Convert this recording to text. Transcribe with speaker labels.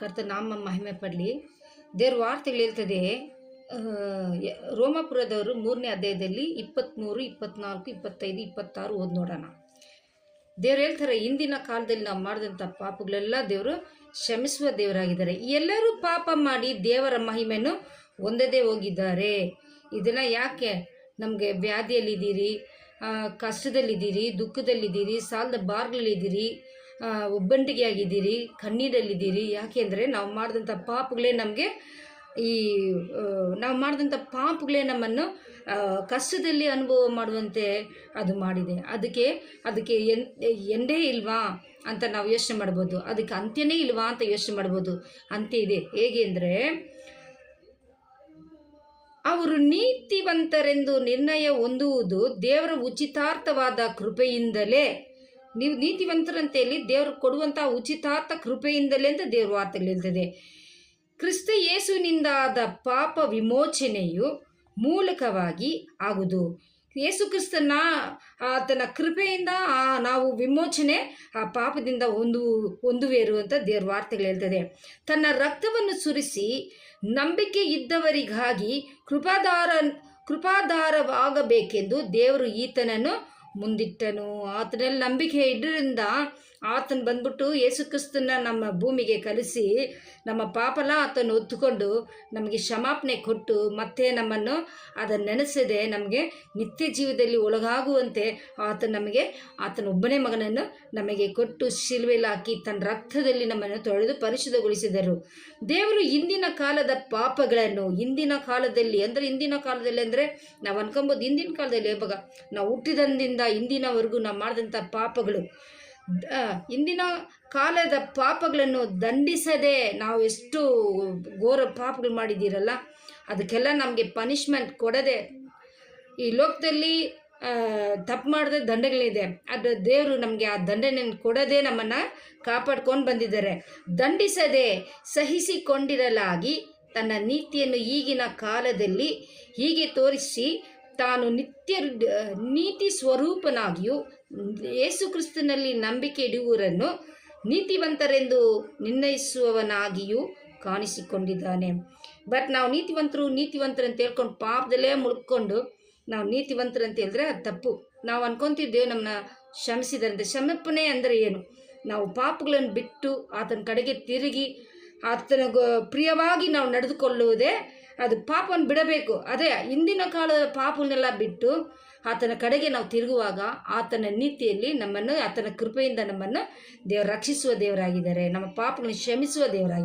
Speaker 1: ಕರ್ತನ ನಾಮ ಮಹಿಮೆ ಪಡಲಿ. ದೇವ್ರ ವಾರ್ತೆಗಳು ಹೇಳ್ತದೆ, ರೋಮಾಪುರದವರು 3ನೇ ಅಧ್ಯಾಯದಲ್ಲಿ 23, 24, 25, 26 ಓದಿ ನೋಡೋಣ. ದೇವ್ರು ಹೇಳ್ತಾರೆ, ಇಂದಿನ ಕಾಲದಲ್ಲಿ ನಾವು ಮಾಡಿದಂಥ ಪಾಪಗಳೆಲ್ಲ ದೇವರು ಕ್ಷಮಿಸುವ ದೇವರಾಗಿದ್ದಾರೆ. ಎಲ್ಲರೂ ಪಾಪ ಮಾಡಿ ದೇವರ ಮಹಿಮೆಯನ್ನು ಹೊಂದದೇ ಹೋಗಿದ್ದಾರೆ. ಇದನ್ನು ಯಾಕೆ? ನಮಗೆ ವ್ಯಾಧಿಯಲ್ಲಿದ್ದೀರಿ, ಕಷ್ಟದಲ್ಲಿದ್ದೀರಿ, ದುಃಖದಲ್ಲಿದ್ದೀರಿ, ಸಾಲದ ಬಾರ್ಗಳಲ್ಲಿದ್ದೀರಿ, ಒಬ್ಬಂಟಿಗೆ ಆಗಿದ್ದೀರಿ, ಕಣ್ಣೀರಲ್ಲಿದ್ದೀರಿ. ಯಾಕೆಂದರೆ ನಾವು ಮಾಡಿದಂಥ ಪಾಪಗಳೇ ನಮಗೆ ನಾವು ಮಾಡಿದಂಥ ಪಾಪಗಳೇ ನಮ್ಮನ್ನು ಕಷ್ಟದಲ್ಲಿ ಅನುಭವ ಮಾಡುವಂತೆ ಅದು ಮಾಡಿದೆ. ಅದಕ್ಕೆ ಎಂಡೇ ಇಲ್ವಾ ಅಂತ ನಾವು ಯೋಚನೆ ಮಾಡ್ಬೋದು. ಅದಕ್ಕೆ ಅಂತ್ಯನೇ ಇಲ್ವಾ ಅಂತ ಯೋಚನೆ ಮಾಡ್ಬೋದು. ಅಂತ್ಯ ಇದೆ. ಹೇಗೆ ಅಂದರೆ, ಅವರು ನೀತಿವಂತರೆಂದು ನಿರ್ಣಯ ಹೊಂದುವುದು ದೇವರ ಉಚಿತಾರ್ಥವಾದ ಕೃಪೆಯಿಂದಲೇ. ನೀವು ನೀತಿವಂತರಂತ ಹೇಳಿ ದೇವರು ಕೊಡುವಂಥ ಉಚಿತಾರ್ಥ ಕೃಪೆಯಿಂದಲೇ ಅಂತ ದೇವ್ರ ವಾರ್ತೆಗಳು ಹೇಳ್ತದೆ. ಕ್ರಿಸ್ತ ಯೇಸುವಿನಿಂದಾದ ಪಾಪ ವಿಮೋಚನೆಯು ಮೂಲಕವಾಗಿ ಆಗುವುದು. ಯೇಸು ಕ್ರಿಸ್ತನ ಆತನ ಕೃಪೆಯಿಂದ ನಾವು ವಿಮೋಚನೆ ಆ ಪಾಪದಿಂದ ಹೊಂದುವೇರು ಅಂತ ದೇವ್ರ ವಾರ್ತೆಗಳು ಹೇಳ್ತದೆ. ತನ್ನ ರಕ್ತವನ್ನು ಸುರಿಸಿ ನಂಬಿಕೆ ಇದ್ದವರಿಗಾಗಿ ಕೃಪಾಧಾರವಾಗಬೇಕೆಂದು ದೇವರು ಈತನನ್ನು ಮುಂದಿಟ್ಟನು. ಆತನಲ್ಲಿ ನಂಬಿಕೆ ಇದ್ದರಿಂದ ಆತನ ಬಂದ್ಬಿಟ್ಟು ಯೇಸು ಕ್ರಿಸ್ತನ ನಮ್ಮ ಭೂಮಿಗೆ ಕಲಿಸಿ ನಮ್ಮ ಪಾಪಲ ಆತನ ಹೊತ್ತುಕೊಂಡು ನಮಗೆ ಕ್ಷಮಾಪಣೆ ಕೊಟ್ಟು ಮತ್ತೆ ನಮ್ಮನ್ನು ಅದನ್ನು ನೆನೆಸದೆ ನಮಗೆ ನಿತ್ಯ ಜೀವದಲ್ಲಿ ಒಳಗಾಗುವಂತೆ ಆತನ ಒಬ್ಬನೇ ಮಗನನ್ನು ನಮಗೆ ಕೊಟ್ಟು ಶಿಲುಬೆಯಲ್ಲಿ ಹಾಕಿ ತನ್ನ ರಕ್ತದಲ್ಲಿ ನಮ್ಮನ್ನು ತೊಳೆದು ಪರಿಶುದ್ಧಗೊಳಿಸಿದರು. ದೇವರು ಇಂದಿನ ಕಾಲದ ಪಾಪಗಳನ್ನು ಇಂದಿನ ಕಾಲದಲ್ಲಿ ಅಂದರೆ ನಾವು ಅನ್ಕೊಬೋದು, ಇಂದಿನ ಕಾಲದಲ್ಲಿ ಇವಾಗ ನಾವು ಹುಟ್ಟಿದಂದಿಂದ ಇಂದಿನವರೆಗೂ ನಾವು ಮಾಡಿದಂಥ ಪಾಪಗಳು, ಇಂದಿನ ಕಾಲದ ಪಾಪಗಳನ್ನು ದಂಡಿಸದೆ ನಾವು ಎಷ್ಟು ಘೋರ ಪಾಪಗಳು ಮಾಡಿದ್ದೀರಲ್ಲ, ಅದಕ್ಕೆಲ್ಲ ನಮಗೆ ಪನಿಷ್ಮೆಂಟ್ ಕೊಡದೆ ಈ ಲೋಕದಲ್ಲಿ ತಪ್ಪು ಮಾಡಿದ ದಂಡಗಳಿದೆ. ಅದು ದೇವರು ನಮಗೆ ಆ ದಂಡನೆಯನ್ನು ಕೊಡದೆ ನಮ್ಮನ್ನು ಕಾಪಾಡ್ಕೊಂಡು ಬಂದಿದ್ದಾರೆ. ದಂಡಿಸದೆ ಸಹಿಸಿಕೊಂಡಿರಲಾಗಿ ತನ್ನ ನೀತಿಯನ್ನು ಈಗಿನ ಕಾಲದಲ್ಲಿ ಹೀಗೆ ತೋರಿಸಿ ತಾನು ನೀತಿ ಸ್ವರೂಪನಾಗಿಯೂ ಯೇಸು ಕ್ರಿಸ್ತನಲ್ಲಿ ನಂಬಿಕೆ ಇಡುವವರನ್ನು ನೀತಿವಂತರೆಂದು ನಿರ್ಣಯಿಸುವವನಾಗಿಯೂ ಕಾಣಿಸಿಕೊಂಡಿದ್ದಾನೆ. ಬಟ್ ನಾವು ನೀತಿವಂತರು ಅಂತ ಹೇಳ್ಕೊಂಡು ಪಾಪದಲ್ಲೇ ಮುಳ್ಕೊಂಡು ನಾವು ನೀತಿವಂತರು ಅಂತ ಹೇಳಿದ್ರೆ ಅದು ತಪ್ಪು. ನಾವು ಅನ್ಕೊತಿದ್ದೇವೆ ನಮ್ಮನ್ನ ಕ್ಷಮಿಸಿದಂತೆ. ಕ್ಷಮಾಪಣೆ ಅಂದರೆ ಏನು? ನಾವು ಪಾಪಗಳನ್ನು ಬಿಟ್ಟು ಆತನ ಕಡೆಗೆ ತಿರುಗಿ ಆತನ ಪ್ರಿಯವಾಗಿ ನಾವು ನಡೆದುಕೊಳ್ಳುವುದೇ ಅದು. ಪಾಪವನ್ನು ಬಿಡಬೇಕು. ಅದೇ ಇಂದಿನ ಕಾಲದ ಪಾಪವನ್ನೆಲ್ಲ ಬಿಟ್ಟು ಆತನ ಕಡೆಗೆ ನಾವು ತಿರುಗುವಾಗ ಆತನ ನೀತಿಯಲ್ಲಿ ನಮ್ಮನ್ನು, ಆತನ ಕೃಪೆಯಿಂದ ನಮ್ಮನ್ನು ದೇವರು ರಕ್ಷಿಸುವ ದೇವರಾಗಿದ್ದಾರೆ. ನಮ್ಮ ಪಾಪಗಳನ್ನು ಕ್ಷಮಿಸುವ ದೇವರಾಗಿದ್ದಾರೆ.